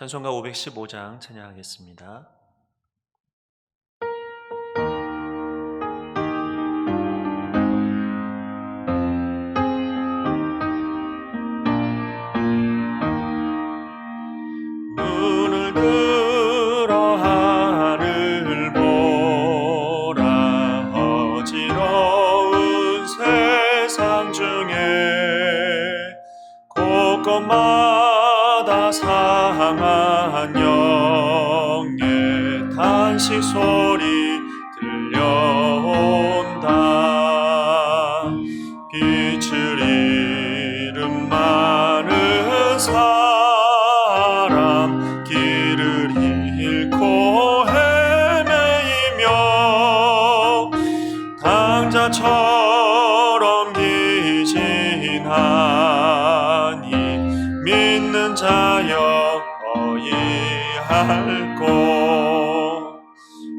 찬송가 515장 찬양하겠습니다. 눈을 들어 하늘 보라. 어지러운 세상 중에 곳곳마다 상한 영의 탄식 소리 들려온다. 빛을 잃은 많은 사람, 길을 잃고 헤매이며 당자처럼 기진하니 믿는 자여 어이할꼬.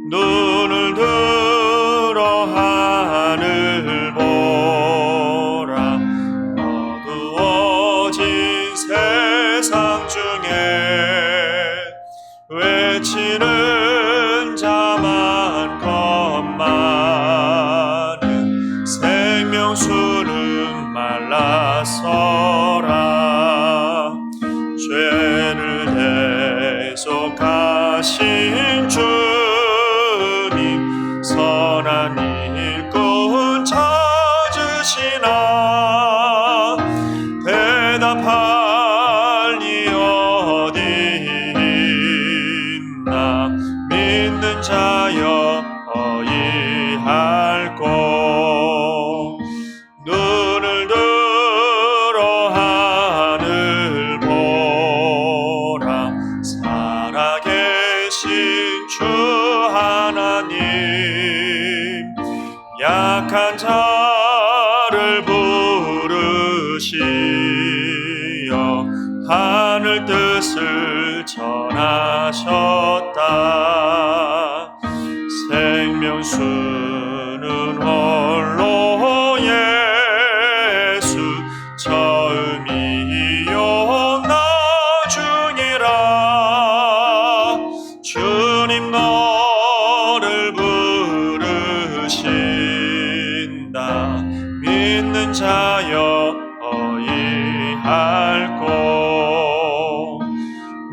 눈을 들어 하늘 보라. 어두워진 세상 중에 외치는 자 많건만은 생명수는 말라서라. 죄를 대속하신 주님, 선한 일꾼 찾으시나. 대답할 리 어디 있나. 믿는 자여 어이할꼬. 눈을 들어 하늘 보라. 살아계신 주 하나님, 약한 자를 부르시어 하늘 뜻을 전하셨다. 생명수는 홀로 예수, 처음이요 나중이라. 주님 너를 부르신다. 믿는 자여 어이할꼬.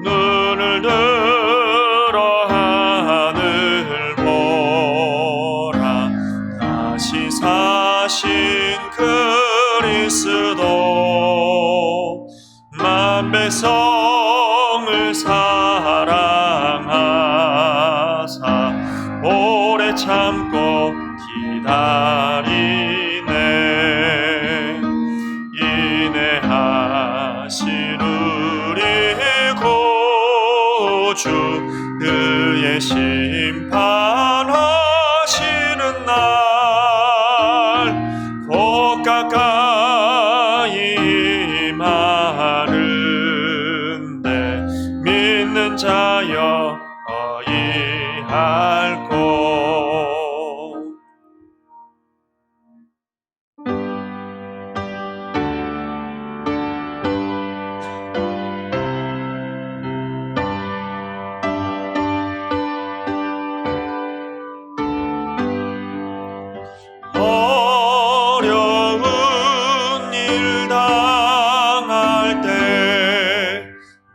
눈을 들어 하늘 보라. 다시 사신 그리스도, 만백성을 사랑하사 오래 참고 기다리네. 인내하신 우리 구주, 그의 심판하시는 날 곧 가까이 임하는데 믿는 자여 어이할꼬. 어려운 일 당할 때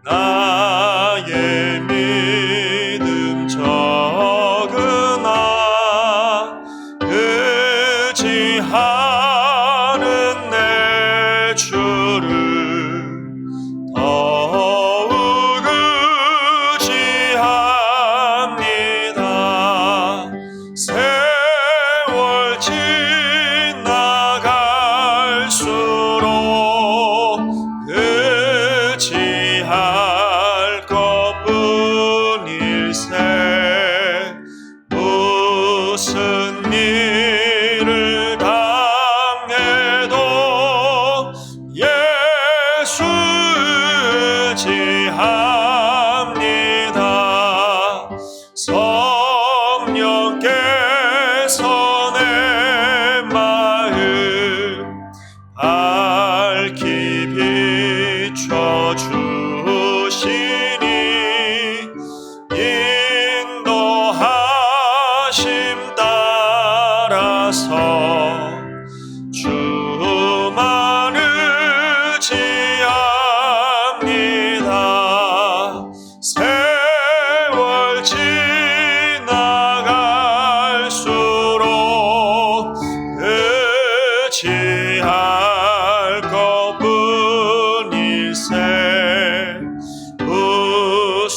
나의 믿음 적으나. 의지하는 내 주를 더욱 의지합니다. 세월 지나갈수록 의지하는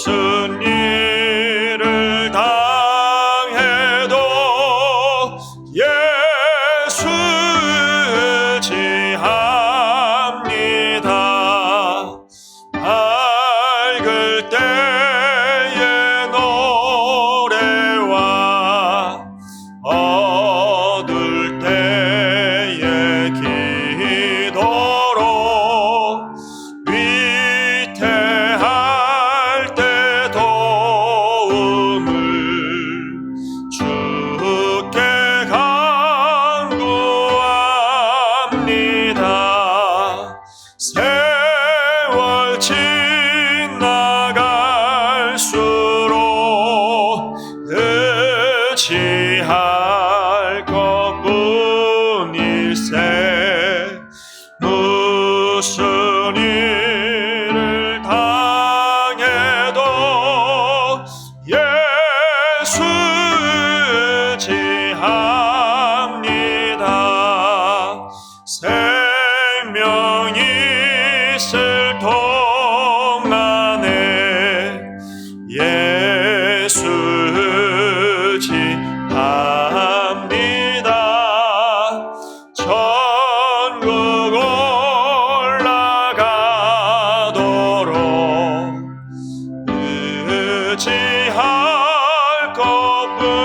무슨 일을 당해도 예수 의지합니다. 밝을 때의 노래와 어두울 때의 기도로 위태할 때 도움을 주께 간구합니다. 세월 지나갈수록 의지할 것뿐일세. 무슨 일을 당해도 예수 의지합니다. 생명이 있을 동안에 예수 의지합니다. 천국 올라가도록 의지할 것뿐일세.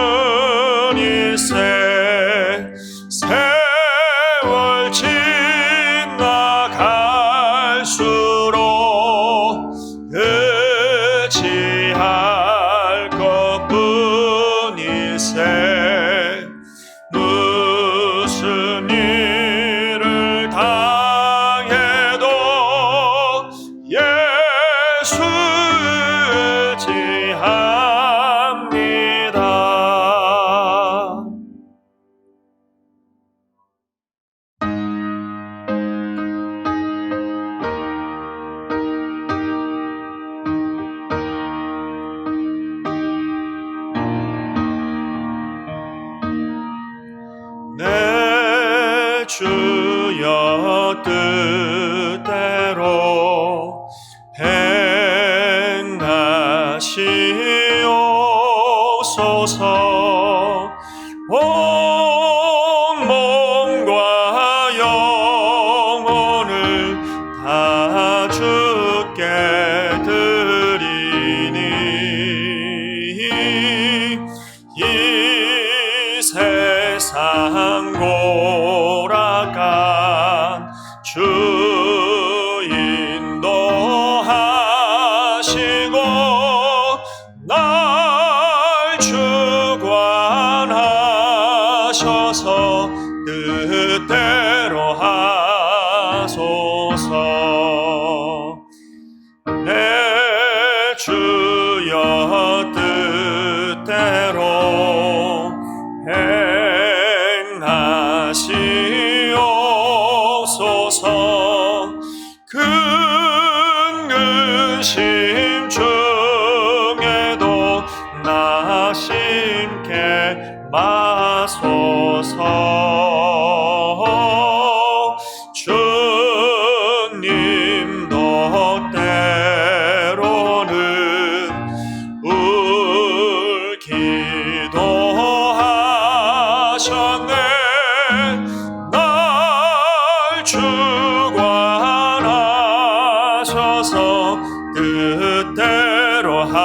세월 지나갈수록 의지할 것뿐일세. 무슨 일을 당해도 예수 의지합니다. 내 주여 뜻대로 행하시옵소서. 온 몸과 영혼을 다 주께 드리니 이 세상 고락한 주 인도하시고 날 주관하셔서 뜻대로 하소서. 내 주여 뜻대로 행하시옵소서. 큰 근심 중에도 나 심게 마소서. 주님도 때로는 울기도 하셨네. 날 주관하셔서 뜻대로 하소서.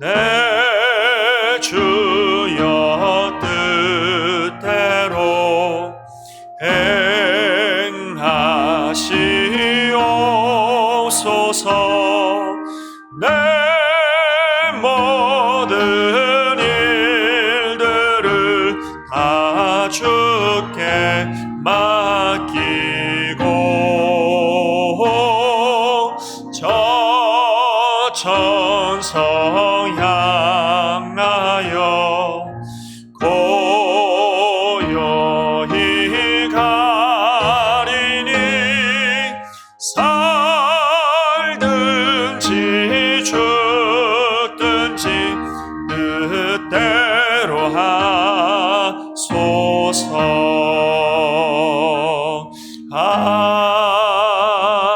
내 주여 뜻대로 행하시옵소서. 내 모든 일들을 다 주께 맡기고 저 천성 향하여 고요히 가리니 살든지 죽든지 뜻대로 하소서. 아멘.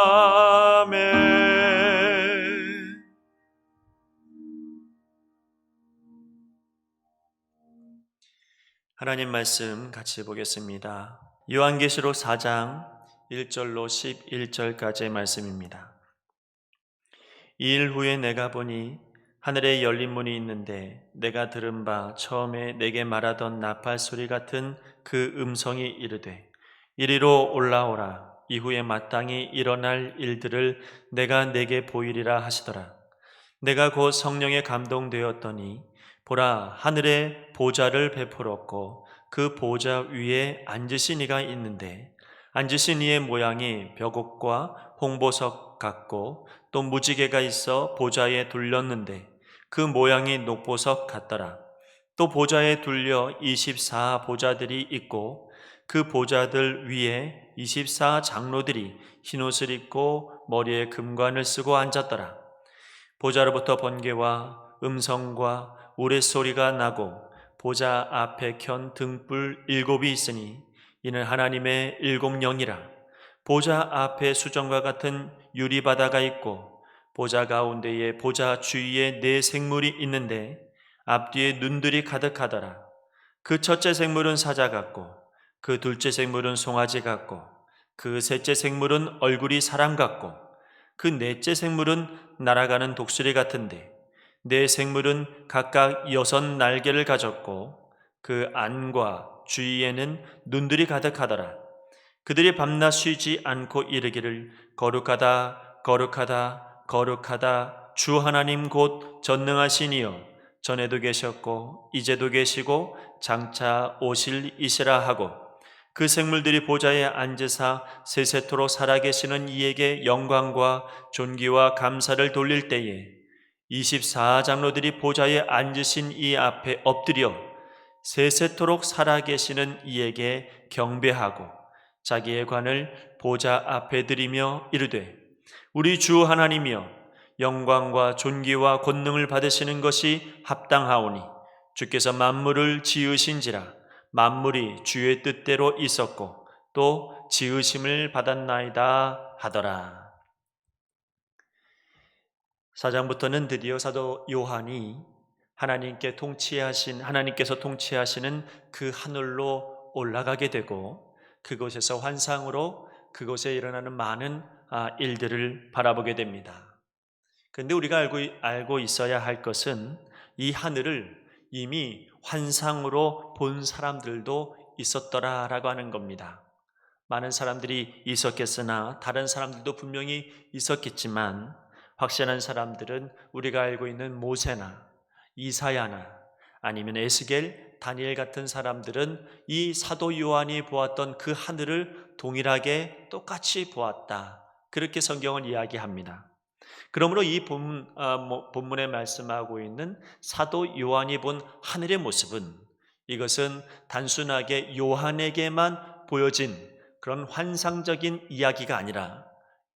하나님 말씀 같이 보겠습니다. 요한계시록 4장 1절로 11절까지의 말씀입니다. 이 일 후에 내가 보니 하늘에 열린 문이 있는데 내가 들은 바 처음에 내게 말하던 나팔 소리 같은 그 음성이 이르되 이리로 올라오라. 이후에 마땅히 일어날 일들을 내가 내게 보이리라 하시더라. 내가 곧 성령에 감동되었더니 보라, 하늘에 보좌를 베풀었고 그 보좌 위에 앉으신 이가 있는데 앉으신 이의 모양이 벽옥과 홍보석 같고 또 무지개가 있어 보좌에 둘렸는데 그 모양이 녹보석 같더라. 또 보좌에 둘려 24 보좌들이 있고 그 보좌들 위에 24 장로들이 흰옷을 입고 머리에 금관을 쓰고 앉았더라. 보좌로부터 번개와 음성과 우레소리가 나고 보좌 앞에 켠 등불 7이 있으니 이는 하나님의 7영이라. 보좌 앞에 수정과 같은 유리바다가 있고 보좌 가운데에 보좌 주위에 4 생물이 있는데 앞뒤에 눈들이 가득하더라. 그 첫째 생물은 사자 같고 그 둘째 생물은 송아지 같고 그 셋째 생물은 얼굴이 사람 같고 그 넷째 생물은 날아가는 독수리 같은데 4 생물은 각각 6 날개를 가졌고 그 안과 주위에는 눈들이 가득하더라. 그들이 밤낮 쉬지 않고 이르기를 거룩하다 거룩하다 거룩하다 주 하나님 곧 전능하신 이여 전에도 계셨고 이제도 계시고 장차 오실 이시라 하고 그 생물들이 보좌에 앉으사 세세토록 살아계시는 이에게 영광과 존귀와 감사를 돌릴 때에 24 장로들이 보좌에 앉으신 이 앞에 엎드려 세세토록 살아계시는 이에게 경배하고 자기의 관을 보좌 앞에 드리며 이르되 우리 주 하나님이여 영광과 존귀와 권능을 받으시는 것이 합당하오니 주께서 만물을 지으신지라 만물이 주의 뜻대로 있었고 또 지으심을 받았나이다 하더라. 4장부터는 드디어 사도 요한이 하나님께서 통치하시는 그 하늘로 올라가게 되고 그곳에서 환상으로 그곳에 일어나는 많은 일들을 바라보게 됩니다. 그런데 우리가 알고 있어야 할 것은 이 하늘을 이미 환상으로 본 사람들도 있었더라라고 하는 겁니다. 많은 사람들이 있었겠으나 다른 사람들도 분명히 있었겠지만 확실한 사람들은 우리가 알고 있는 모세나 이사야나 아니면 에스겔, 다니엘 같은 사람들은 이 사도 요한이 보았던 그 하늘을 동일하게 똑같이 보았다. 그렇게 성경은 이야기합니다. 그러므로 이 본문에 말씀하고 있는 사도 요한이 본 하늘의 모습은 이것은 단순하게 요한에게만 보여진 그런 환상적인 이야기가 아니라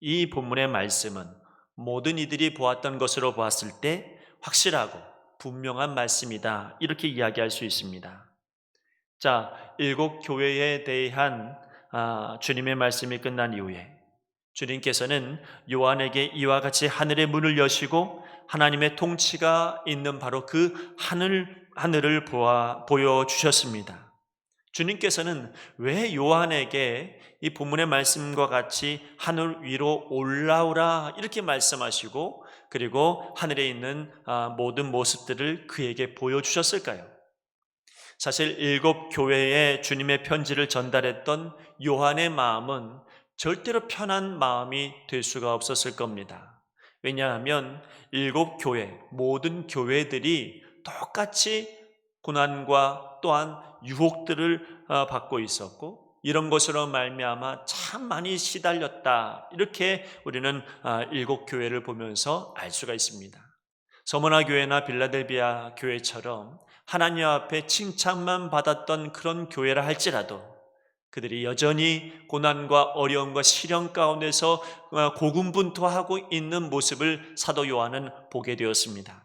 이 본문의 말씀은 모든 이들이 보았던 것으로 보았을 때 확실하고 분명한 말씀이다. 이렇게 이야기할 수 있습니다. 자, 7 교회에 대한 주님의 말씀이 끝난 이후에 주님께서는 요한에게 이와 같이 하늘의 문을 여시고 하나님의 통치가 있는 바로 그 하늘을 보여주셨습니다. 주님께서는 왜 요한에게 이 본문의 말씀과 같이 하늘 위로 올라오라 이렇게 말씀하시고 그리고 하늘에 있는 모든 모습들을 그에게 보여주셨을까요? 사실 7 교회에 주님의 편지를 전달했던 요한의 마음은 절대로 편한 마음이 될 수가 없었을 겁니다. 왜냐하면 7 교회, 모든 교회들이 똑같이 고난과 또한 유혹들을 받고 있었고 이런 것으로 말미암아 참 많이 시달렸다. 이렇게 우리는 7 교회를 보면서 알 수가 있습니다. 서머나 교회나 빌라델비아 교회처럼 하나님 앞에 칭찬만 받았던 그런 교회라 할지라도 그들이 여전히 고난과 어려움과 시련 가운데서 고군분투하고 있는 모습을 사도 요한은 보게 되었습니다.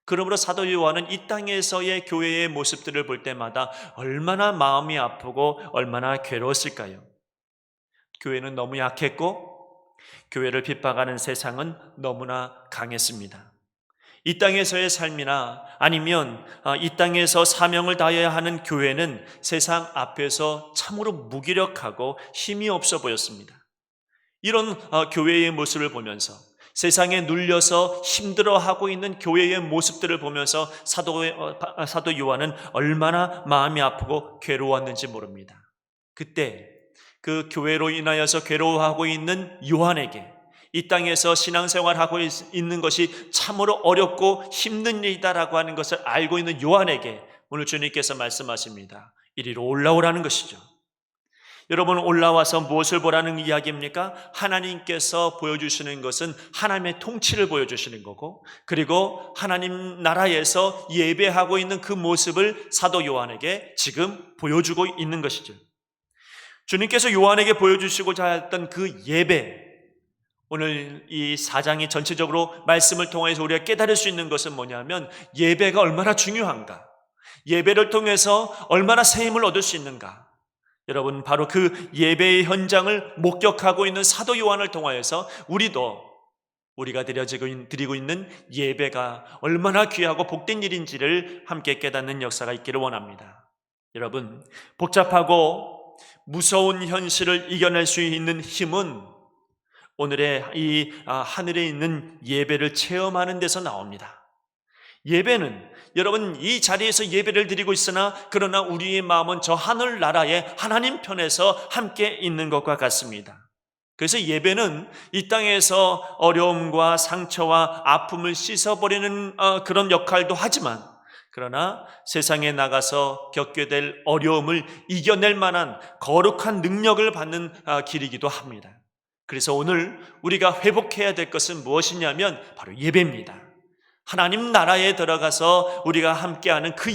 그러므로 사도 요한은 이 땅에서의 교회의 모습들을 볼 때마다 얼마나 마음이 아프고 얼마나 괴로웠을까요? 교회는 너무 약했고 교회를 핍박하는 세상은 너무나 강했습니다. 이 땅에서의 삶이나 아니면 이 땅에서 사명을 다해야 하는 교회는 세상 앞에서 참으로 무기력하고 힘이 없어 보였습니다. 이런 교회의 모습을 보면서, 세상에 눌려서 힘들어하고 있는 교회의 모습들을 보면서 사도 요한은 얼마나 마음이 아프고 괴로웠는지 모릅니다. 그때 그 교회로 인하여서 괴로워하고 있는 요한에게 이 땅에서 신앙생활하고 있는 것이 참으로 어렵고 힘든 일이다라고 하는 것을 알고 있는 요한에게 오늘 주님께서 말씀하십니다. 이리로 올라오라는 것이죠. 여러분, 올라와서 무엇을 보라는 이야기입니까? 하나님께서 보여주시는 것은 하나님의 통치를 보여주시는 거고, 그리고 하나님 나라에서 예배하고 있는 그 모습을 사도 요한에게 지금 보여주고 있는 것이죠. 주님께서 요한에게 보여주시고자 했던 그 예배, 오늘 이 4장이 전체적으로 말씀을 통해서 우리가 깨달을 수 있는 것은 뭐냐면, 예배가 얼마나 중요한가, 예배를 통해서 얼마나 새 힘을 얻을 수 있는가. 여러분, 바로 그 예배의 현장을 목격하고 있는 사도 요한을 통하여서 우리가 드리고 있는 예배가 얼마나 귀하고 복된 일인지를 함께 깨닫는 역사가 있기를 원합니다. 여러분, 복잡하고 무서운 현실을 이겨낼 수 있는 힘은 오늘의 이 하늘에 있는 예배를 체험하는 데서 나옵니다. 예배는 여러분, 이 자리에서 예배를 드리고 있으나 그러나 우리의 마음은 저 하늘나라의 하나님 편에서 함께 있는 것과 같습니다. 그래서 예배는 이 땅에서 어려움과 상처와 아픔을 씻어버리는 그런 역할도 하지만, 그러나 세상에 나가서 겪게 될 어려움을 이겨낼 만한 거룩한 능력을 받는 길이기도 합니다. 그래서 오늘 우리가 회복해야 될 것은 무엇이냐면 바로 예배입니다. 하나님 나라에 들어가서 우리가 함께하는 그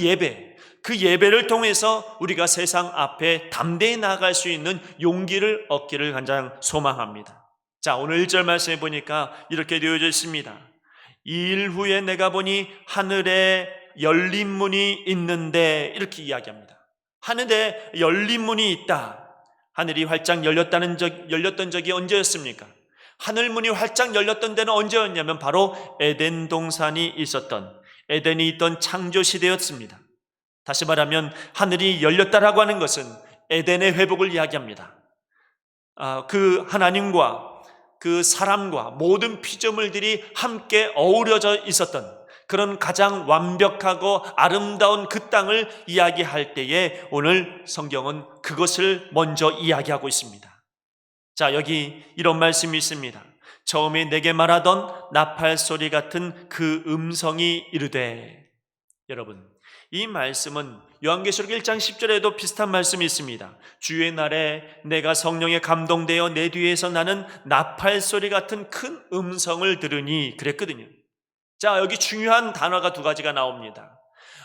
예배를 통해서 우리가 세상 앞에 담대히 나아갈 수 있는 용기를 얻기를 간장 소망합니다. 자, 오늘 1절 말씀해 보니까 이렇게 되어져 있습니다. 이 일 후에 내가 보니 하늘에 열린 문이 있는데, 이렇게 이야기합니다. 하늘에 열린 문이 있다. 하늘이 활짝 열렸던 적이 언제였습니까? 하늘문이 활짝 열렸던 데는 언제였냐면 바로 에덴 동산이 있었던, 에덴이 있던 창조 시대였습니다. 다시 말하면 하늘이 열렸다라고 하는 것은 에덴의 회복을 이야기합니다. 그 하나님과 그 사람과 모든 피조물들이 함께 어우러져 있었던 그런 가장 완벽하고 아름다운 그 땅을 이야기할 때에 오늘 성경은 그것을 먼저 이야기하고 있습니다. 자, 여기 이런 말씀이 있습니다. 처음에 내게 말하던 나팔 소리 같은 그 음성이 이르되. 여러분, 이 말씀은 요한계시록 1장 10절에도 비슷한 말씀이 있습니다. 주의 날에 내가 성령에 감동되어 내 뒤에서 나는 나팔 소리 같은 큰 음성을 들으니, 그랬거든요. 자, 여기 중요한 단어가 두 가지가 나옵니다.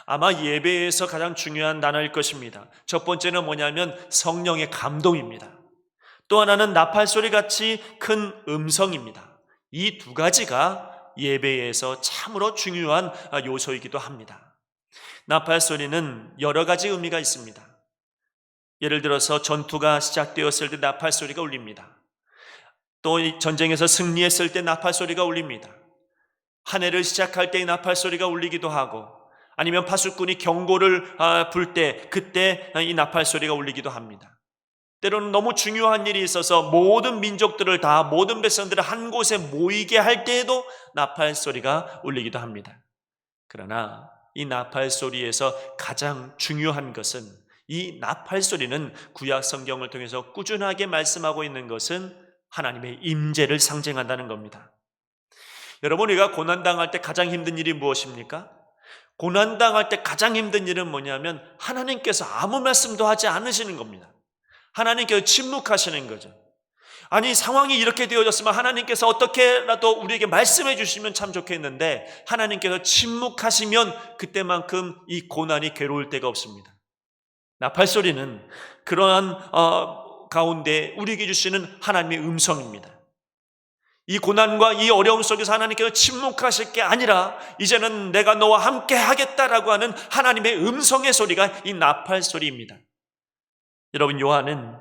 아마 예배에서 가장 중요한 단어일 것입니다. 첫 번째는 뭐냐면 성령의 감동입니다. 또 하나는 나팔소리 같이 큰 음성입니다. 이 두 가지가 예배에서 참으로 중요한 요소이기도 합니다. 나팔소리는 여러 가지 의미가 있습니다. 예를 들어서 전투가 시작되었을 때 나팔소리가 울립니다. 또 전쟁에서 승리했을 때 나팔소리가 울립니다. 한 해를 시작할 때 나팔소리가 울리기도 하고, 아니면 파수꾼이 경고를 불 때 그때 이 나팔소리가 울리기도 합니다. 때로는 너무 중요한 일이 있어서 모든 민족들을 다, 모든 백성들을 한 곳에 모이게 할 때에도 나팔 소리가 울리기도 합니다. 그러나 이 나팔 소리에서 가장 중요한 것은, 이 나팔 소리는 구약 성경을 통해서 꾸준하게 말씀하고 있는 것은 하나님의 임재를 상징한다는 겁니다. 여러분, 우리가 고난당할 때 가장 힘든 일이 무엇입니까? 고난당할 때 가장 힘든 일은 뭐냐면 하나님께서 아무 말씀도 하지 않으시는 겁니다. 하나님께서 침묵하시는 거죠. 아니, 상황이 이렇게 되어졌으면 하나님께서 어떻게라도 우리에게 말씀해 주시면 참 좋겠는데, 하나님께서 침묵하시면 그때만큼 이 고난이 괴로울 때가 없습니다. 나팔소리는 그러한 가운데 우리에게 주시는 하나님의 음성입니다. 이 고난과 이 어려움 속에서 하나님께서 침묵하실 게 아니라 이제는 내가 너와 함께 하겠다라고 하는 하나님의 음성의 소리가 이 나팔소리입니다. 여러분, 요한은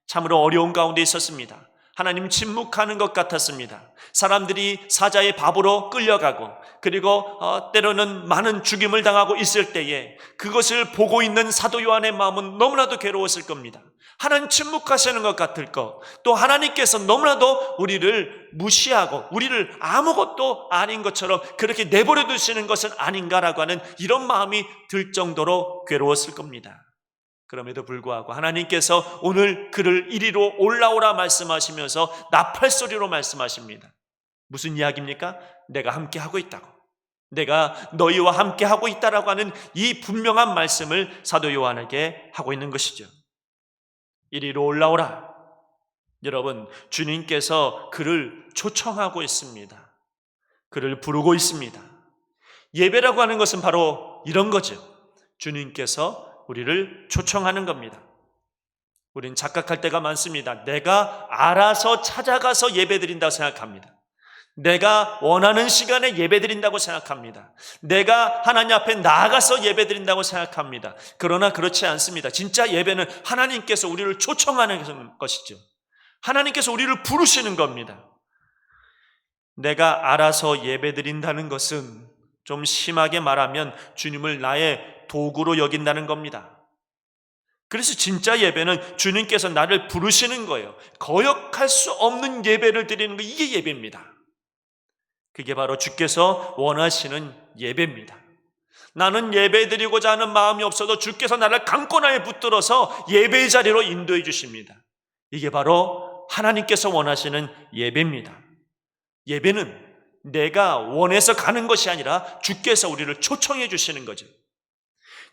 참으로 어려운 가운데 있었습니다. 하나님 침묵하는 것 같았습니다. 사람들이 사자의 밥으로 끌려가고 그리고 때로는 많은 죽임을 당하고 있을 때에 그것을 보고 있는 사도 요한의 마음은 너무나도 괴로웠을 겁니다. 하나님 침묵하시는 것 같을 것, 또 하나님께서 너무나도 우리를 무시하고 우리를 아무것도 아닌 것처럼 그렇게 내버려 두시는 것은 아닌가라고 하는 이런 마음이 들 정도로 괴로웠을 겁니다. 그럼에도 불구하고 하나님께서 오늘 그를 이리로 올라오라 말씀하시면서 나팔소리로 말씀하십니다. 무슨 이야기입니까? 내가 함께하고 있다고, 내가 너희와 함께하고 있다라고 하는 이 분명한 말씀을 사도 요한에게 하고 있는 것이죠. 이리로 올라오라. 여러분, 주님께서 그를 초청하고 있습니다. 그를 부르고 있습니다. 예배라고 하는 것은 바로 이런 거죠. 주님께서 우리를 초청하는 겁니다. 우린 착각할 때가 많습니다. 내가 알아서 찾아가서 예배드린다고 생각합니다. 내가 원하는 시간에 예배드린다고 생각합니다. 내가 하나님 앞에 나아가서 예배드린다고 생각합니다. 그러나 그렇지 않습니다. 진짜 예배는 하나님께서 우리를 초청하는 것이죠. 하나님께서 우리를 부르시는 겁니다. 내가 알아서 예배드린다는 것은 좀 심하게 말하면 주님을 나의 도구로 여긴다는 겁니다. 그래서 진짜 예배는 주님께서 나를 부르시는 거예요. 거역할 수 없는 예배를 드리는 거, 이게 예배입니다. 그게 바로 주께서 원하시는 예배입니다. 나는 예배 드리고자 하는 마음이 없어도 주께서 나를 강권하에 붙들어서 예배의 자리로 인도해 주십니다. 이게 바로 하나님께서 원하시는 예배입니다. 예배는 내가 원해서 가는 것이 아니라 주께서 우리를 초청해 주시는 거죠.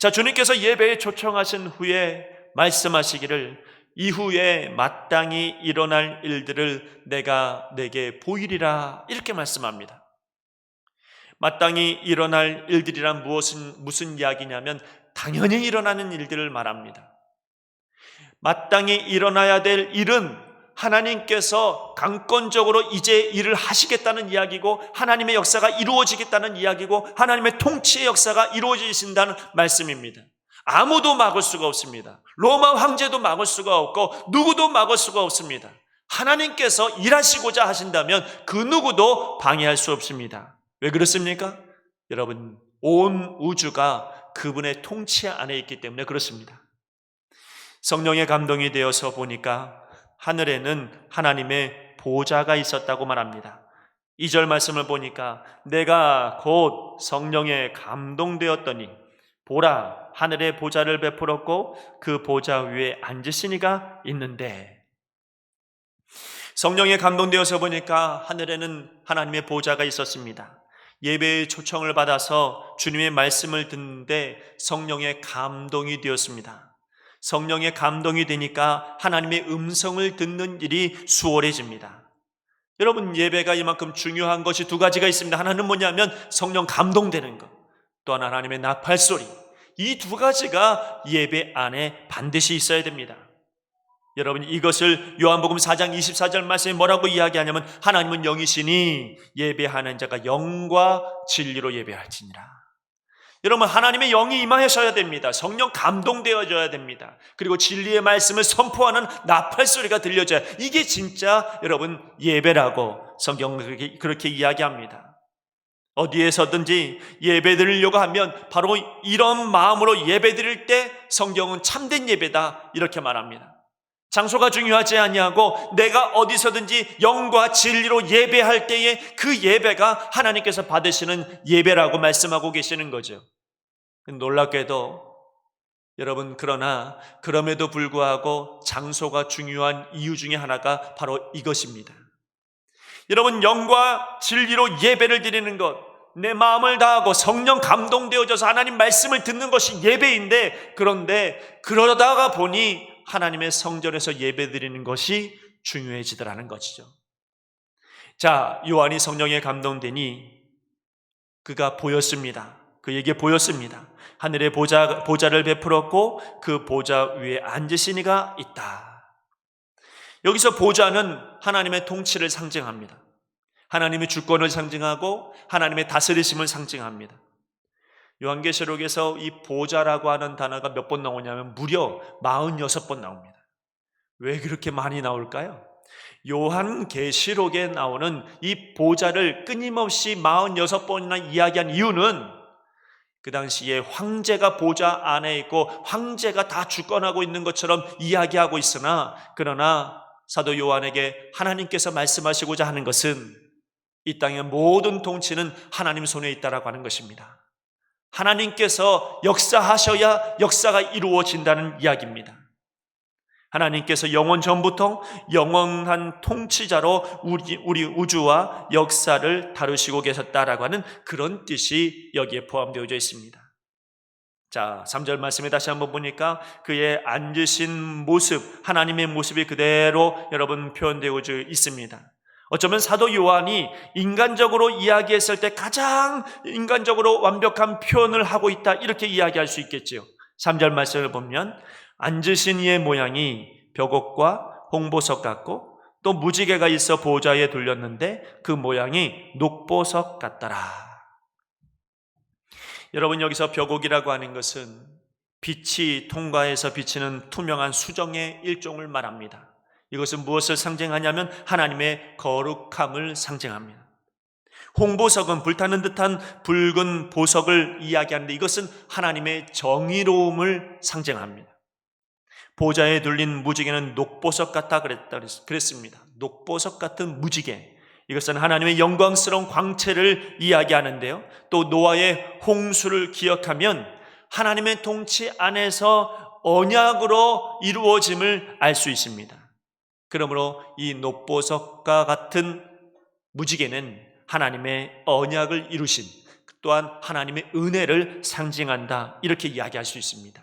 자, 주님께서 예배에 초청하신 후에 말씀하시기를 이후에 마땅히 일어날 일들을 내가 내게 보이리라, 이렇게 말씀합니다. 마땅히 일어날 일들이란 무슨 이야기냐면 당연히 일어나는 일들을 말합니다. 마땅히 일어나야 될 일은 하나님께서 강권적으로 이제 일을 하시겠다는 이야기고, 하나님의 역사가 이루어지겠다는 이야기고, 하나님의 통치의 역사가 이루어지신다는 말씀입니다. 아무도 막을 수가 없습니다. 로마 황제도 막을 수가 없고 누구도 막을 수가 없습니다. 하나님께서 일하시고자 하신다면 그 누구도 방해할 수 없습니다. 왜 그렇습니까? 여러분, 온 우주가 그분의 통치 안에 있기 때문에 그렇습니다. 성령의 감동이 되어서 보니까 하늘에는 하나님의 보좌가 있었다고 말합니다. 2절 말씀을 보니까 내가 곧 성령에 감동되었더니 보라, 하늘의 보좌를 베풀었고 그 보좌 위에 앉으신 이가 있는데, 성령에 감동되어서 보니까 하늘에는 하나님의 보좌가 있었습니다. 예배의 초청을 받아서 주님의 말씀을 듣는데 성령의 감동이 되었습니다. 성령의 감동이 되니까 하나님의 음성을 듣는 일이 수월해집니다. 여러분, 예배가 이만큼 중요한 것이 두 가지가 있습니다. 하나는 뭐냐면 성령 감동되는 것, 또 하나 하나님의 나팔소리. 이 두 가지가 예배 안에 반드시 있어야 됩니다. 여러분, 이것을 요한복음 4장 24절 말씀에 뭐라고 이야기하냐면 하나님은 영이시니 예배하는 자가 영과 진리로 예배할지니라. 여러분, 하나님의 영이 임하셔야 됩니다. 성령 감동되어져야 됩니다. 그리고 진리의 말씀을 선포하는 나팔소리가 들려져야, 이게 진짜 여러분 예배라고 성경은 그렇게 이야기합니다. 어디에서든지 예배 드리려고 하면 바로 이런 마음으로 예배 드릴 때 성경은 참된 예배다, 이렇게 말합니다. 장소가 중요하지 아니하고 내가 어디서든지 영과 진리로 예배할 때에 그 예배가 하나님께서 받으시는 예배라고 말씀하고 계시는 거죠. 놀랍게도 여러분, 그러나 그럼에도 불구하고 장소가 중요한 이유 중에 하나가 바로 이것입니다. 여러분, 영과 진리로 예배를 드리는 것, 내 마음을 다하고 성령 감동되어져서 하나님 말씀을 듣는 것이 예배인데, 그런데 그러다가 보니 하나님의 성전에서 예배 드리는 것이 중요해지더라는 것이죠. 자, 요한이 성령에 감동되니 그가 보였습니다. 그에게 보였습니다. 하늘의 보좌를 베풀었고 그 보좌 위에 앉으신 이가 있다. 여기서 보좌는 하나님의 통치를 상징합니다. 하나님의 주권을 상징하고 하나님의 다스리심을 상징합니다. 요한계시록에서 이 보좌라고 하는 단어가 몇 번 나오냐면 무려 46번 나옵니다. 왜 그렇게 많이 나올까요? 요한계시록에 나오는 이 보좌를 끊임없이 46번이나 이야기한 이유는 그 당시에 황제가 보좌 안에 있고 황제가 다 주권하고 있는 것처럼 이야기하고 있으나, 그러나 사도 요한에게 하나님께서 말씀하시고자 하는 것은 이 땅의 모든 통치는 하나님 손에 있다라고 하는 것입니다. 하나님께서 역사하셔야 역사가 이루어진다는 이야기입니다. 하나님께서 영원 전부터 영원한 통치자로 우리 우주와 역사를 다루시고 계셨다라고 하는 그런 뜻이 여기에 포함되어 있습니다. 자, 3절 말씀에 다시 한번 보니까 그의 앉으신 모습, 하나님의 모습이 그대로 여러분 표현되어 있습니다. 어쩌면 사도 요한이 인간적으로 이야기했을 때 가장 인간적으로 완벽한 표현을 하고 있다, 이렇게 이야기할 수 있겠지요. 3절 말씀을 보면 앉으신 이의 모양이 벽옥과 홍보석 같고 또 무지개가 있어 보좌에 둘렸는데 그 모양이 녹보석 같더라. 여러분, 여기서 벽옥이라고 하는 것은 빛이 통과해서 비치는 투명한 수정의 일종을 말합니다. 이것은 무엇을 상징하냐면 하나님의 거룩함을 상징합니다. 홍보석은 불타는 듯한 붉은 보석을 이야기하는데 이것은 하나님의 정의로움을 상징합니다. 보좌에 둘린 무지개는 녹보석 같다 그랬습니다. 녹보석 같은 무지개, 이것은 하나님의 영광스러운 광채를 이야기하는데요, 또 노아의 홍수를 기억하면 하나님의 통치 안에서 언약으로 이루어짐을 알 수 있습니다. 그러므로 이 녹보석과 같은 무지개는 하나님의 언약을 이루신, 또한 하나님의 은혜를 상징한다, 이렇게 이야기할 수 있습니다.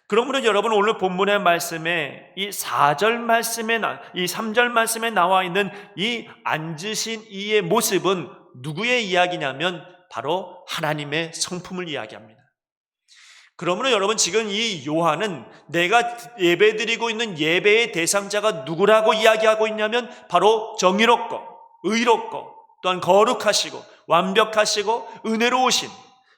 그러므로 여러분, 오늘 본문의 말씀에 이 4절 말씀에 이 3절 말씀에 나와 있는 이 앉으신 이의 모습은 누구의 이야기냐면 바로 하나님의 성품을 이야기합니다. 그러므로 여러분, 지금 이 요한은 내가 예배드리고 있는 예배의 대상자가 누구라고 이야기하고 있냐면 바로 정의롭고 의롭고 또한 거룩하시고 완벽하시고 은혜로우신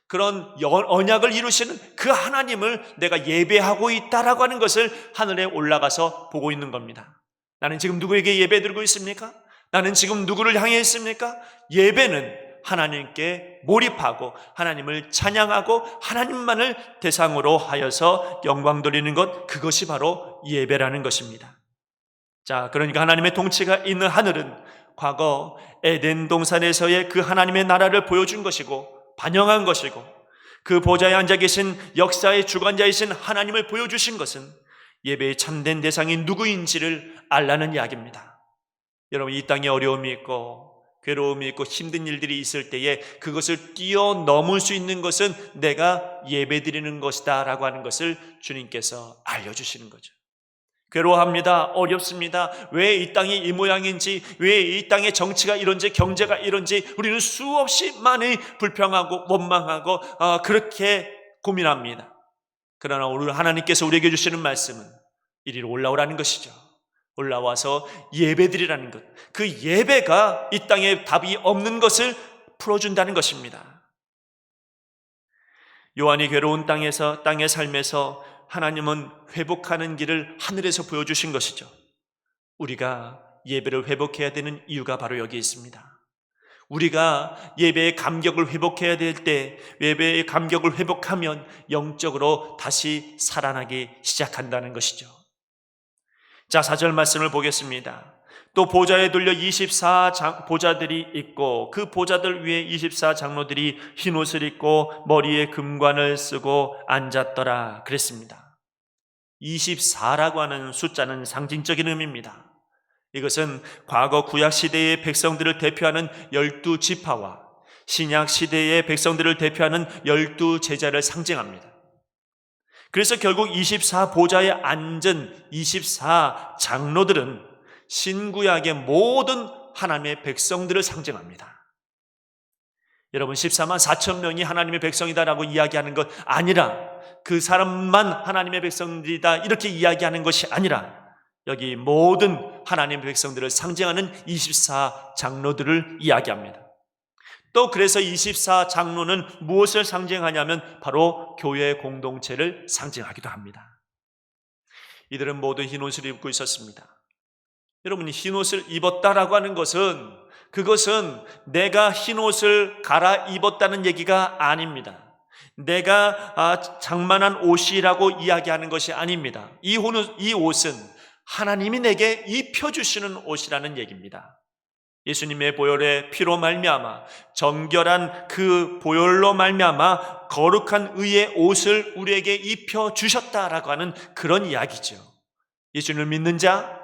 그런 언약을 이루시는 그 하나님을 내가 예배하고 있다라고 하는 것을 하늘에 올라가서 보고 있는 겁니다. 나는 지금 누구에게 예배드리고 있습니까? 나는 지금 누구를 향해 있습니까? 예배는 하나님께 몰입하고 하나님을 찬양하고 하나님만을 대상으로 하여서 영광 돌리는 것, 그것이 바로 예배라는 것입니다. 자, 그러니까 하나님의 통치가 있는 하늘은 과거 에덴 동산에서의 그 하나님의 나라를 보여준 것이고 반영한 것이고, 그 보좌에 앉아 계신 역사의 주관자이신 하나님을 보여주신 것은 예배의 참된 대상이 누구인지를 알라는 이야기입니다. 여러분, 이 땅에 어려움이 있고 괴로움이 있고 힘든 일들이 있을 때에 그것을 뛰어넘을 수 있는 것은 내가 예배드리는 것이다 라고 하는 것을 주님께서 알려주시는 거죠. 괴로워합니다. 어렵습니다. 왜 이 땅이 이 모양인지, 왜 이 땅의 정치가 이런지, 경제가 이런지 우리는 수없이 많이 불평하고 원망하고 그렇게 고민합니다. 그러나 오늘 하나님께서 우리에게 주시는 말씀은 이리로 올라오라는 것이죠. 올라와서 예배드리라는 것, 그 예배가 이 땅에 답이 없는 것을 풀어준다는 것입니다. 요한이 괴로운 땅의 삶에서 하나님은 회복하는 길을 하늘에서 보여주신 것이죠. 우리가 예배를 회복해야 되는 이유가 바로 여기에 있습니다. 우리가 예배의 감격을 회복해야 될 때, 예배의 감격을 회복하면 영적으로 다시 살아나기 시작한다는 것이죠. 자, 4절 말씀을 보겠습니다. 또 보좌에 둘려 24 보좌들이 있고 그 보좌들 위에 24 장로들이 흰옷을 입고 머리에 금관을 쓰고 앉았더라 그랬습니다. 24라고 하는 숫자는 상징적인 의미입니다. 이것은 과거 구약 시대의 백성들을 대표하는 12지파와 신약 시대의 백성들을 대표하는 12제자를 상징합니다. 그래서 결국 24 보좌에 앉은 24 장로들은 신구약의 모든 하나님의 백성들을 상징합니다. 여러분, 14만 4천 명이 하나님의 백성이다라고 이야기하는 것 아니라, 그 사람만 하나님의 백성들이다 이렇게 이야기하는 것이 아니라, 여기 모든 하나님의 백성들을 상징하는 24 장로들을 이야기합니다. 또 그래서 24 장로는 무엇을 상징하냐면 바로 교회 공동체를 상징하기도 합니다. 이들은 모두 흰옷을 입고 있었습니다. 여러분이 흰옷을 입었다라고 하는 것은 그것은 내가 흰옷을 갈아입었다는 얘기가 아닙니다. 내가 장만한 옷이라고 이야기하는 것이 아닙니다. 이 옷은 하나님이 내게 입혀주시는 옷이라는 얘기입니다. 예수님의 보혈의 피로 말미암아 정결한 그 보혈로 말미암아 거룩한 의의 옷을 우리에게 입혀주셨다라고 하는 그런 이야기죠. 예수님을 믿는 자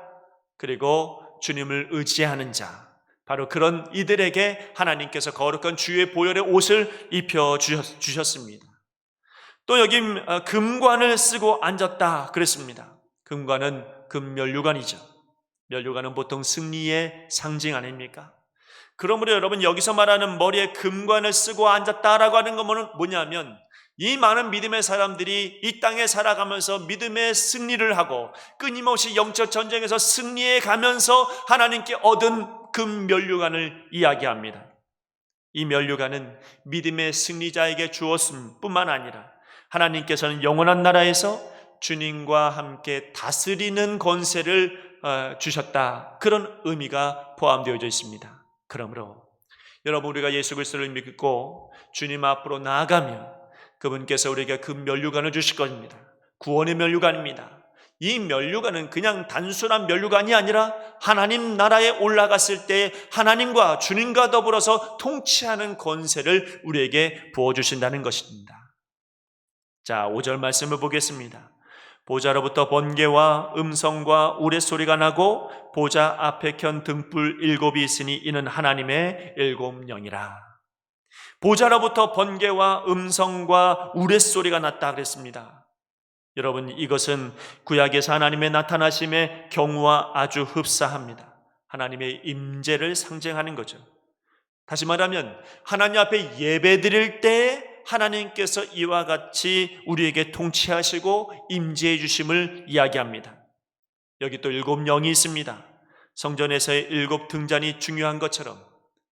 그리고 주님을 의지하는 자 바로 그런 이들에게 하나님께서 거룩한 주의 보혈의 옷을 입혀주셨습니다. 또 여기 금관을 쓰고 앉았다 그랬습니다. 금관은 금면류관이죠. 면류관은 보통 승리의 상징 아닙니까? 그러므로 여러분 여기서 말하는 머리에 금관을 쓰고 앉았다라고 하는 건 뭐냐면 이 많은 믿음의 사람들이 이 땅에 살아가면서 믿음의 승리를 하고 끊임없이 영적 전쟁에서 승리해 가면서 하나님께 얻은 금면류관을 이야기합니다. 이 면류관은 믿음의 승리자에게 주었을 뿐만 아니라 하나님께서는 영원한 나라에서 주님과 함께 다스리는 권세를 주셨다. 그런 의미가 포함되어져 있습니다. 그러므로 여러분 우리가 예수 그리스도를 믿고 주님 앞으로 나아가면 그분께서 우리에게 그 면류관을 주실 것입니다. 구원의 면류관입니다. 이 면류관은 그냥 단순한 면류관이 아니라 하나님 나라에 올라갔을 때 하나님과 주님과 더불어서 통치하는 권세를 우리에게 부어주신다는 것입니다. 자, 5절 말씀을 보겠습니다. 보좌로부터 번개와 음성과 우레소리가 나고 보좌 앞에 켠 등불 7이 있으니 이는 하나님의 7 영이라. 보좌로부터 번개와 음성과 우레소리가 났다 그랬습니다. 여러분 이것은 구약에서 하나님의 나타나심의 경우와 아주 흡사합니다. 하나님의 임재를 상징하는 거죠. 다시 말하면 하나님 앞에 예배드릴 때 하나님께서 이와 같이 우리에게 통치하시고 임재해 주심을 이야기합니다. 여기 또 7 영이 있습니다. 성전에서의 7 등잔이 중요한 것처럼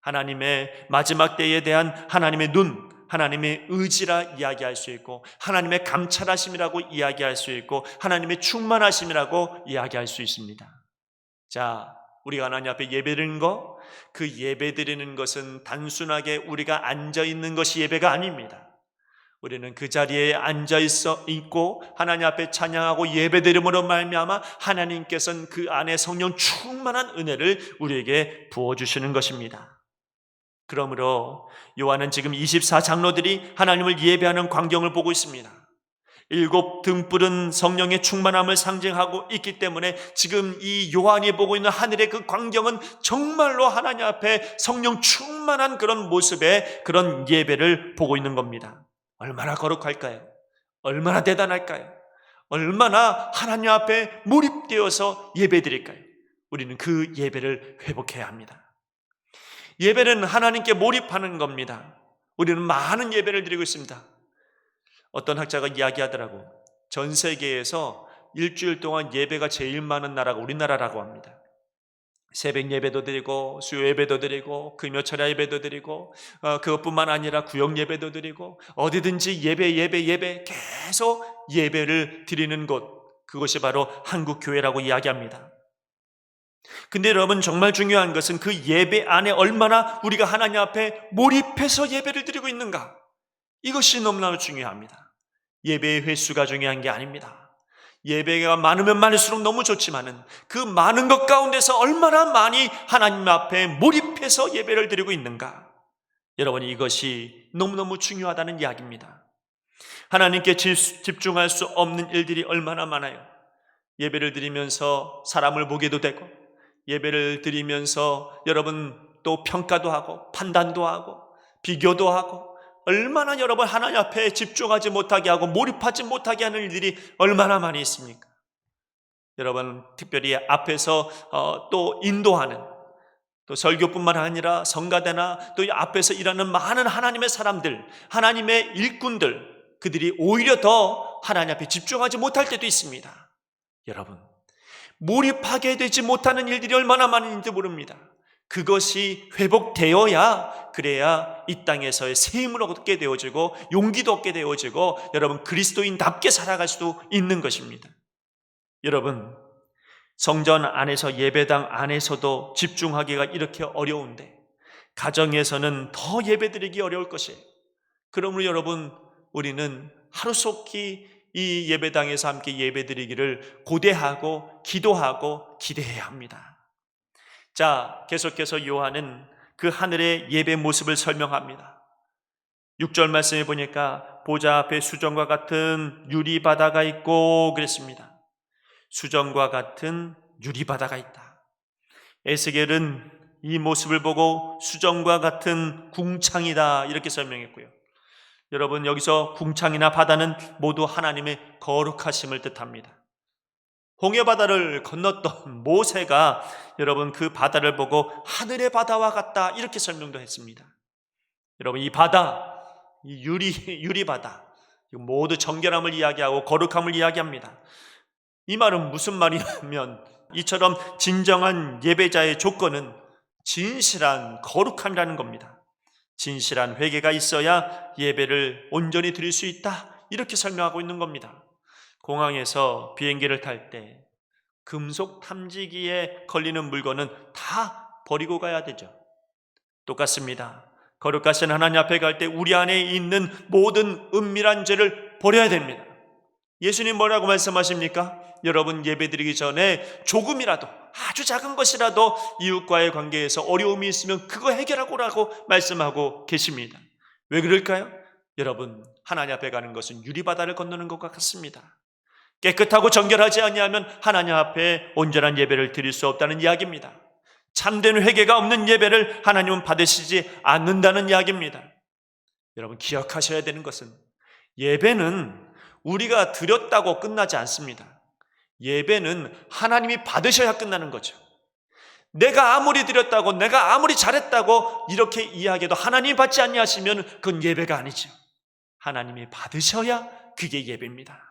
하나님의 마지막 때에 대한 하나님의 눈, 하나님의 의지라 이야기할 수 있고 하나님의 감찰하심이라고 이야기할 수 있고 하나님의 충만하심이라고 이야기할 수 있습니다. 자, 우리가 하나님 앞에 예배드리는 거, 그 예배드리는 것은 단순하게 우리가 앉아있는 것이 예배가 아닙니다. 우리는 그 자리에 앉아있고 하나님 앞에 찬양하고 예배드림으로 말미암아 하나님께서는 그 안에 성령 충만한 은혜를 우리에게 부어주시는 것입니다. 그러므로 요한은 지금 24장로들이 하나님을 예배하는 광경을 보고 있습니다. 7 등불은 성령의 충만함을 상징하고 있기 때문에 지금 이 요한이 보고 있는 하늘의 그 광경은 정말로 하나님 앞에 성령 충만한 그런 모습의 그런 예배를 보고 있는 겁니다. 얼마나 거룩할까요? 얼마나 대단할까요? 얼마나 하나님 앞에 몰입되어서 예배드릴까요? 우리는 그 예배를 회복해야 합니다. 예배는 하나님께 몰입하는 겁니다. 우리는 많은 예배를 드리고 있습니다. 어떤 학자가 이야기하더라고. 전 세계에서 일주일 동안 예배가 제일 많은 나라가 우리나라라고 합니다. 새벽 예배도 드리고 수요 예배도 드리고 금요철야 예배도 드리고 그것뿐만 아니라 구역 예배도 드리고 어디든지 예배 계속 예배를 드리는 곳, 그것이 바로 한국교회라고 이야기합니다. 근데 여러분 정말 중요한 것은 그 예배 안에 얼마나 우리가 하나님 앞에 몰입해서 예배를 드리고 있는가, 이것이 너무나 중요합니다. 예배의 횟수가 중요한 게 아닙니다. 예배가 많으면 많을수록 너무 좋지만은 그 많은 것 가운데서 얼마나 많이 하나님 앞에 몰입해서 예배를 드리고 있는가, 여러분 이것이 너무너무 중요하다는 이야기입니다. 하나님께 집중할 수 없는 일들이 얼마나 많아요. 예배를 드리면서 사람을 보게도 되고 예배를 드리면서 여러분 또 평가도 하고 판단도 하고 비교도 하고 얼마나 여러분 하나님 앞에 집중하지 못하게 하고 몰입하지 못하게 하는 일들이 얼마나 많이 있습니까? 여러분 특별히 앞에서 또 인도하는, 또 설교뿐만 아니라 성가대나 또 앞에서 일하는 많은 하나님의 사람들, 하나님의 일꾼들, 그들이 오히려 더 하나님 앞에 집중하지 못할 때도 있습니다. 여러분 몰입하게 되지 못하는 일들이 얼마나 많은지 모릅니다. 그것이 회복되어야, 그래야 이 땅에서의 새 힘을 얻게 되어지고 용기도 얻게 되어지고 여러분 그리스도인답게 살아갈 수도 있는 것입니다. 여러분 성전 안에서 예배당 안에서도 집중하기가 이렇게 어려운데 가정에서는 더 예배드리기 어려울 것이에요. 그러므로 여러분, 우리는 하루속히 이 예배당에서 함께 예배드리기를 고대하고 기도하고 기대해야 합니다. 자, 계속해서 요한은 그 하늘의 예배 모습을 설명합니다. 6절 말씀에 보니까 보좌 앞에 수정과 같은 유리바다가 있고 그랬습니다. 수정과 같은 유리바다가 있다. 에스겔은 이 모습을 보고 수정과 같은 궁창이다 이렇게 설명했고요. 여러분, 여기서 궁창이나 바다는 모두 하나님의 거룩하심을 뜻합니다. 홍해바다를 건넜던 모세가 여러분 그 바다를 보고 하늘의 바다와 같다 이렇게 설명도 했습니다. 여러분, 이 바다, 이 유리바다 모두 정결함을 이야기하고 거룩함을 이야기합니다. 이 말은 무슨 말이냐면 이처럼 진정한 예배자의 조건은 진실한 거룩함이라는 겁니다. 진실한 회개가 있어야 예배를 온전히 드릴 수 있다 이렇게 설명하고 있는 겁니다. 공항에서 비행기를 탈 때 금속 탐지기에 걸리는 물건은 다 버리고 가야 되죠. 똑같습니다. 거룩하신 하나님 앞에 갈 때 우리 안에 있는 모든 은밀한 죄를 버려야 됩니다. 예수님 뭐라고 말씀하십니까? 여러분, 예배드리기 전에 조금이라도, 아주 작은 것이라도 이웃과의 관계에서 어려움이 있으면 그거 해결하고라고 말씀하고 계십니다. 왜 그럴까요? 여러분, 하나님 앞에 가는 것은 유리바다를 건너는 것과 같습니다. 깨끗하고 정결하지 아니하면 하나님 앞에 온전한 예배를 드릴 수 없다는 이야기입니다. 참된 회개가 없는 예배를 하나님은 받으시지 않는다는 이야기입니다. 여러분, 기억하셔야 되는 것은 예배는 우리가 드렸다고 끝나지 않습니다. 예배는 하나님이 받으셔야 끝나는 거죠. 내가 아무리 드렸다고, 내가 아무리 잘했다고 이렇게 이야기해도 하나님이 받지 아니하시면 그건 예배가 아니죠. 하나님이 받으셔야 그게 예배입니다.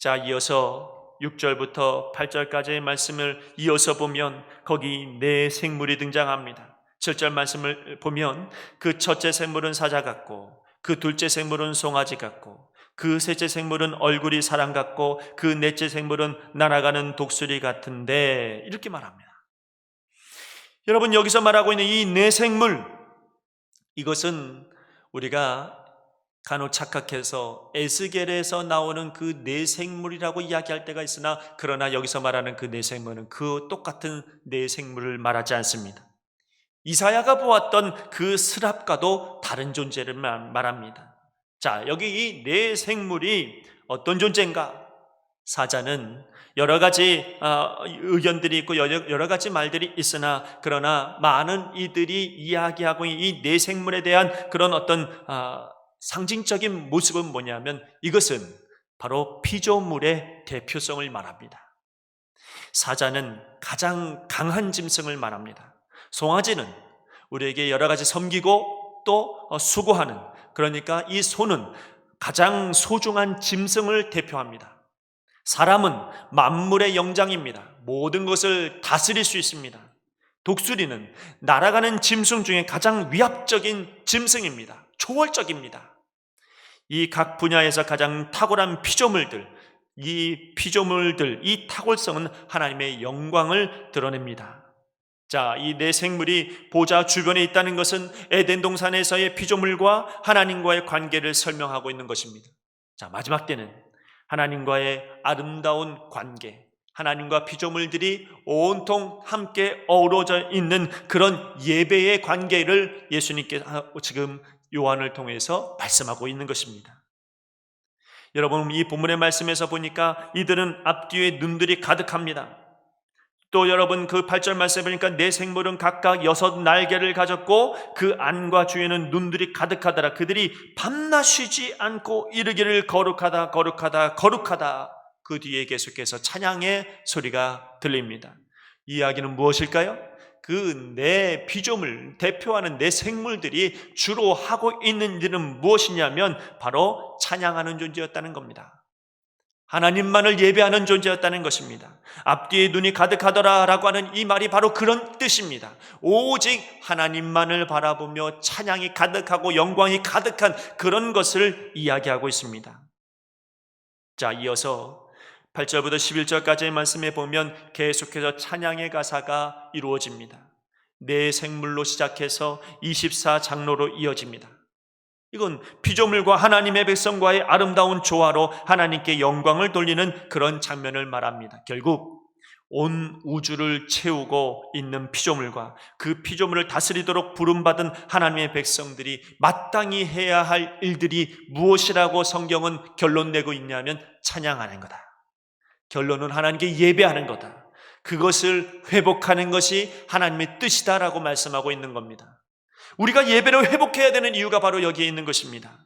자, 이어서 6절부터 8절까지의 말씀을 이어서 보면 거기 네 생물이 등장합니다. 7절 말씀을 보면 그 첫째 생물은 사자 같고 그 둘째 생물은 송아지 같고 그 셋째 생물은 얼굴이 사람 같고 그 넷째 생물은 날아가는 독수리 같은데 이렇게 말합니다. 여러분, 여기서 말하고 있는 이 네 생물, 이것은 우리가 간혹 착각해서 에스겔에서 나오는 그 네 생물이라고 이야기할 때가 있으나 그러나 여기서 말하는 그 네 생물은 그 똑같은 네 생물을 말하지 않습니다. 이사야가 보았던 그 스랍과도 다른 존재를 말합니다. 자, 여기 이 네 생물이 어떤 존재인가? 사자는 여러 가지 의견들이 있고 여러 가지 말들이 있으나 그러나 많은 이들이 이야기하고 이 네 생물에 대한 그런 어떤 상징적인 모습은 뭐냐면 이것은 바로 피조물의 대표성을 말합니다. 사자는 가장 강한 짐승을 말합니다. 송아지는 우리에게 여러 가지 섬기고 또 수고하는, 그러니까 이 소는 가장 소중한 짐승을 대표합니다. 사람은 만물의 영장입니다. 모든 것을 다스릴 수 있습니다. 독수리는 날아가는 짐승 중에 가장 위압적인 짐승입니다. 초월적입니다. 이 각 분야에서 가장 탁월한 피조물들, 이 탁월성은 하나님의 영광을 드러냅니다. 자, 이 네 생물이 보좌 주변에 있다는 것은 에덴 동산에서의 피조물과 하나님과의 관계를 설명하고 있는 것입니다. 자, 마지막 때는 하나님과의 아름다운 관계, 하나님과 피조물들이 온통 함께 어우러져 있는 그런 예배의 관계를 예수님께서 지금 요한을 통해서 말씀하고 있는 것입니다. 여러분, 이 본문의 말씀에서 보니까 이들은 앞뒤에 눈들이 가득합니다. 또 여러분, 그 8절 말씀에 보니까 네 생물은 각각 6 날개를 가졌고 그 안과 주에는 눈들이 가득하더라. 그들이 밤낮 쉬지 않고 이르기를 거룩하다 거룩하다 거룩하다. 그 뒤에 계속해서 찬양의 소리가 들립니다. 이 이야기는 무엇일까요? 그 네 피조물, 대표하는 네 생물들이 주로 하고 있는 일은 무엇이냐면 바로 찬양하는 존재였다는 겁니다. 하나님만을 예배하는 존재였다는 것입니다. 앞뒤에 눈이 가득하더라 라고 하는 이 말이 바로 그런 뜻입니다. 오직 하나님만을 바라보며 찬양이 가득하고 영광이 가득한 그런 것을 이야기하고 있습니다. 자, 이어서 8절부터 11절까지의 말씀에 보면 계속해서 찬양의 가사가 이루어집니다. 내 생물로 시작해서 24장로로 이어집니다. 이건 피조물과 하나님의 백성과의 아름다운 조화로 하나님께 영광을 돌리는 그런 장면을 말합니다. 결국 온 우주를 채우고 있는 피조물과 그 피조물을 다스리도록 부름받은 하나님의 백성들이 마땅히 해야 할 일들이 무엇이라고 성경은 결론 내고 있냐면 찬양하는 거다. 결론은 하나님께 예배하는 거다. 그것을 회복하는 것이 하나님의 뜻이다라고 말씀하고 있는 겁니다. 우리가 예배를 회복해야 되는 이유가 바로 여기에 있는 것입니다.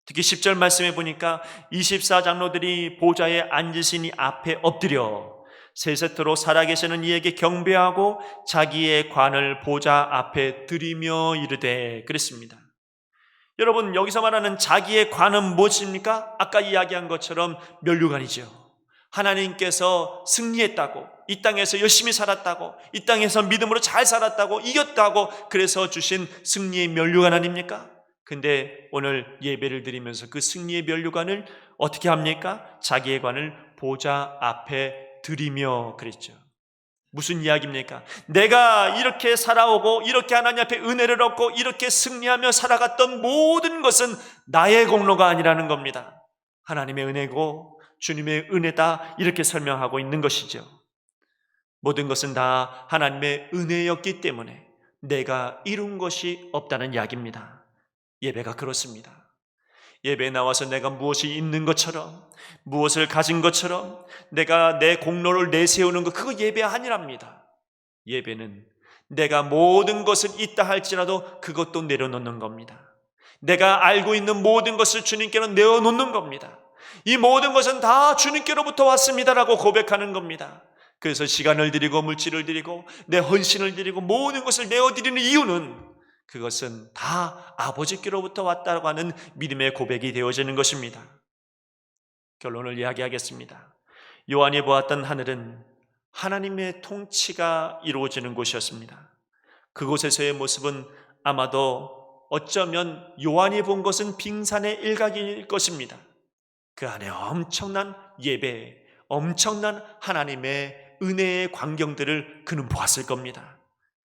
특히 10절 말씀에 보니까 24장로들이 보좌에 앉으시니 앞에 엎드려 세세토록 살아계시는 이에게 경배하고 자기의 관을 보좌 앞에 드리며 이르되 그랬습니다. 여러분, 여기서 말하는 자기의 관은 무엇입니까? 아까 이야기한 것처럼 면류관이죠. 하나님께서 승리했다고, 이 땅에서 열심히 살았다고, 이 땅에서 믿음으로 잘 살았다고, 이겼다고 그래서 주신 승리의 면류관 아닙니까? 근데 오늘 예배를 드리면서 그 승리의 면류관을 어떻게 합니까? 자기의 관을 보좌 앞에 드리며 그랬죠. 무슨 이야기입니까? 내가 이렇게 살아오고 이렇게 하나님 앞에 은혜를 얻고 이렇게 승리하며 살아갔던 모든 것은 나의 공로가 아니라는 겁니다. 하나님의 은혜고 주님의 은혜다, 이렇게 설명하고 있는 것이죠. 모든 것은 다 하나님의 은혜였기 때문에 내가 이룬 것이 없다는 이야기입니다. 예배가 그렇습니다. 예배에 나와서 내가 무엇이 있는 것처럼, 무엇을 가진 것처럼 내가 내 공로를 내세우는 것, 그거 예배 아니랍니다. 예배는 내가 모든 것을 있다 할지라도 그것도 내려놓는 겁니다. 내가 알고 있는 모든 것을 주님께로 내어놓는 겁니다. 이 모든 것은 다 주님께로부터 왔습니다라고 고백하는 겁니다. 그래서 시간을 드리고 물질을 드리고 내 헌신을 드리고 모든 것을 내어드리는 이유는 그것은 다 아버지께로부터 왔다고 하는 믿음의 고백이 되어지는 것입니다. 결론을 이야기하겠습니다. 요한이 보았던 하늘은 하나님의 통치가 이루어지는 곳이었습니다. 그곳에서의 모습은 아마도 어쩌면 요한이 본 것은 빙산의 일각일 것입니다. 그 안에 엄청난 예배, 엄청난 하나님의 은혜의 광경들을 그는 보았을 겁니다.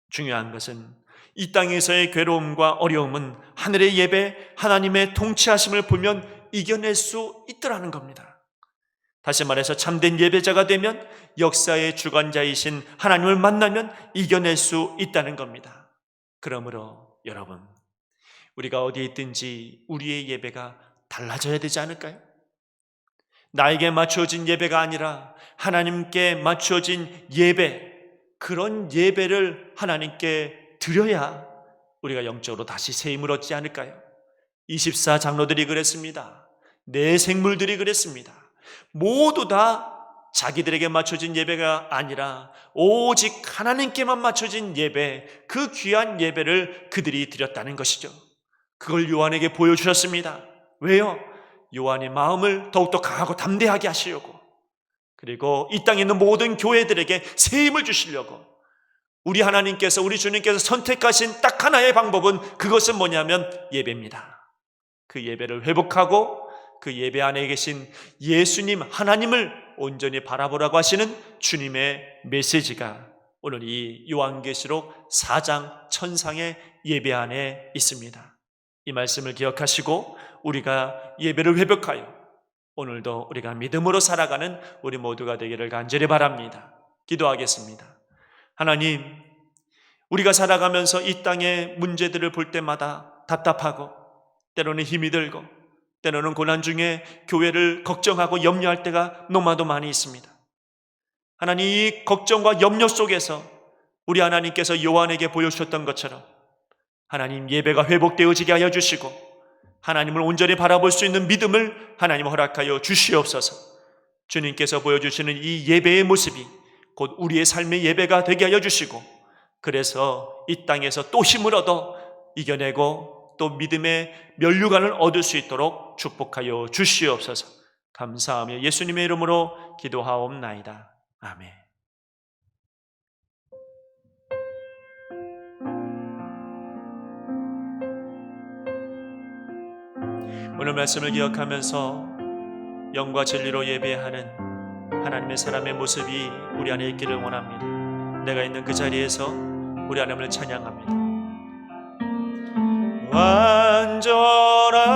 중요한 것은 이 땅에서의 괴로움과 어려움은 하늘의 예배, 하나님의 통치하심을 보면 이겨낼 수 있더라는 겁니다. 다시 말해서 참된 예배자가 되면 역사의 주관자이신 하나님을 만나면 이겨낼 수 있다는 겁니다. 그러므로 여러분, 우리가 어디에 있든지 우리의 예배가 달라져야 되지 않을까요? 나에게 맞춰진 예배가 아니라 하나님께 맞춰진 예배, 그런 예배를 하나님께 드려야 우리가 영적으로 다시 새 힘을 얻지 않을까요? 24장로들이 그랬습니다. 내 생물들이 그랬습니다. 모두 다 자기들에게 맞춰진 예배가 아니라 오직 하나님께만 맞춰진 예배, 그 귀한 예배를 그들이 드렸다는 것이죠. 그걸 요한에게 보여주셨습니다. 왜요? 요한의 마음을 더욱더 강하고 담대하게 하시려고, 그리고 이 땅에 있는 모든 교회들에게 새 힘을 주시려고, 우리 하나님께서, 우리 주님께서 선택하신 딱 하나의 방법은 그것은 뭐냐면 예배입니다. 그 예배를 회복하고 그 예배 안에 계신 예수님 하나님을 온전히 바라보라고 하시는 주님의 메시지가 오늘 이 요한계시록 4장 천상의 예배 안에 있습니다. 이 말씀을 기억하시고 우리가 예배를 회복하여 오늘도 우리가 믿음으로 살아가는 우리 모두가 되기를 간절히 바랍니다. 기도하겠습니다. 하나님, 우리가 살아가면서 이 땅의 문제들을 볼 때마다 답답하고 때로는 힘이 들고 때로는 고난 중에 교회를 걱정하고 염려할 때가 너무나도 많이 있습니다. 하나님, 이 걱정과 염려 속에서 우리 하나님께서 요한에게 보여주셨던 것처럼 하나님, 예배가 회복되어지게 하여 주시고 하나님을 온전히 바라볼 수 있는 믿음을 하나님 허락하여 주시옵소서. 주님께서 보여주시는 이 예배의 모습이 곧 우리의 삶의 예배가 되게 하여 주시고, 그래서 이 땅에서 또 힘을 얻어 이겨내고 또 믿음의 면류관을 얻을 수 있도록 축복하여 주시옵소서. 감사하며 예수님의 이름으로 기도하옵나이다. 아멘. 오늘 말씀을 기억하면서 영과 진리로 예배하는 하나님의 사람의 모습이 우리 안에 있기를 원합니다. 내가 있는 그 자리에서 우리 하나님을 찬양합니다.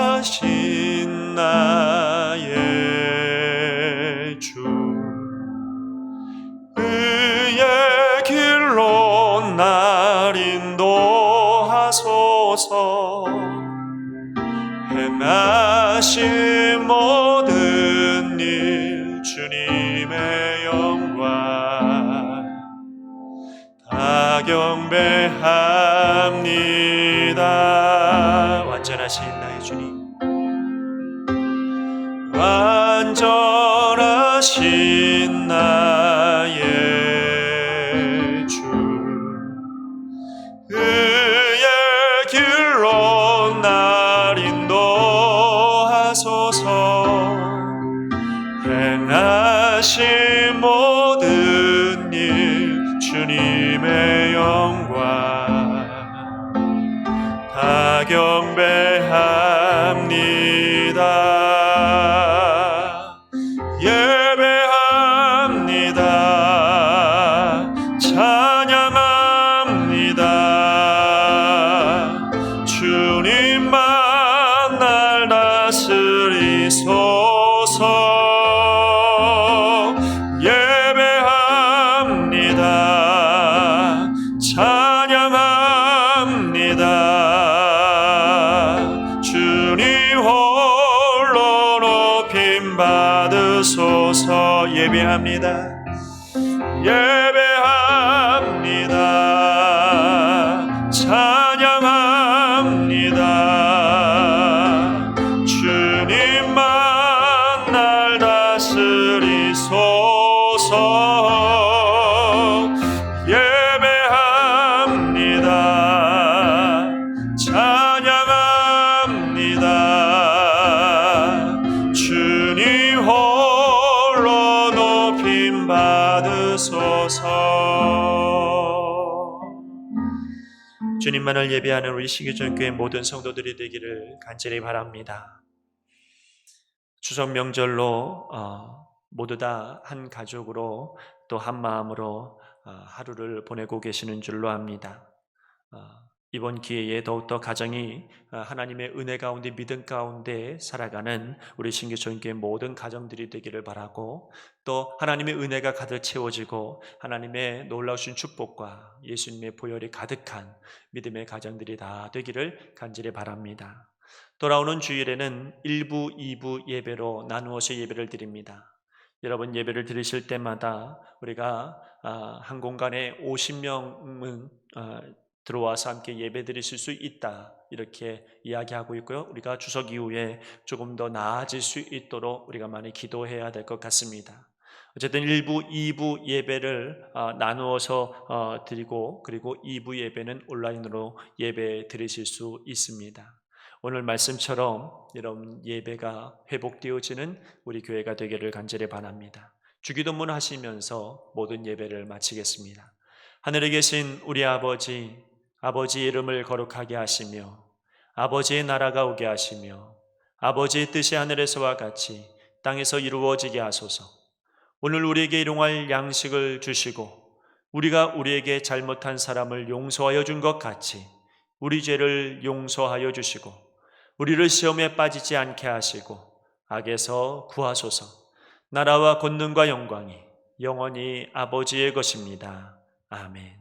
완전하신 나의 주, 의의 길로 날 인도하소서. 행하신 모든 일 주님의 영광 다 경배합니다. 완전하신 나의 주님, 완전하신 나의 주, 의의 길로 날 인도하소서. 행하신 모든 일 주님의 영광 다 경배합니다. 예배합니다. 찬양합니다. 주님만 날 다스리소서. 예배합니다. 찬양합니다. 주님 홀로 높임 받으소서. 예배합니다. 예배합니다. 찬양합니다. 주님만 날 다스리소서. 예배합니다. 찬양합니다. 주님 홀로 높임 받으소서. 주님만을 예배하는 우리 신기전교회 모든 성도들이 되기를 간절히 바랍니다. 추석 명절로 모두 다 한 가족으로 또 한 마음으로 하루를 보내고 계시는 줄로 압니다. 이번 기회에 더욱더 가정이 하나님의 은혜 가운데 믿음 가운데 살아가는 우리 신기전교회 모든 가정들이 되기를 바라고, 또 하나님의 은혜가 가득 채워지고 하나님의 놀라우신 축복과 예수님의 보혈이 가득한 믿음의 가정들이 다 되기를 간절히 바랍니다. 돌아오는 주일에는 1부, 2부 예배로 나누어서 예배를 드립니다. 여러분 예배를 드리실 때마다 우리가 한 공간에 50명은 들어와서 함께 예배 드리실 수 있다, 이렇게 이야기하고 있고요. 우리가 추석 이후에 조금 더 나아질 수 있도록 우리가 많이 기도해야 될 것 같습니다. 어쨌든 1부, 2부 예배를 나누어서 드리고, 그리고 2부 예배는 온라인으로 예배 드리실 수 있습니다. 오늘 말씀처럼 이런 예배가 회복되어지는 우리 교회가 되기를 간절히 바랍니다. 주기도문 하시면서 모든 예배를 마치겠습니다. 하늘에 계신 우리 아버지, 아버지의 이름을 거룩하게 하시며 아버지의 나라가 오게 하시며 아버지의 뜻이 하늘에서와 같이 땅에서 이루어지게 하소서. 오늘 우리에게 일용할 양식을 주시고 우리가 우리에게 잘못한 사람을 용서하여 준 것 같이 우리 죄를 용서하여 주시고 우리를 시험에 빠지지 않게 하시고 악에서 구하소서. 나라와 권능과 영광이 영원히 아버지의 것입니다. 아멘.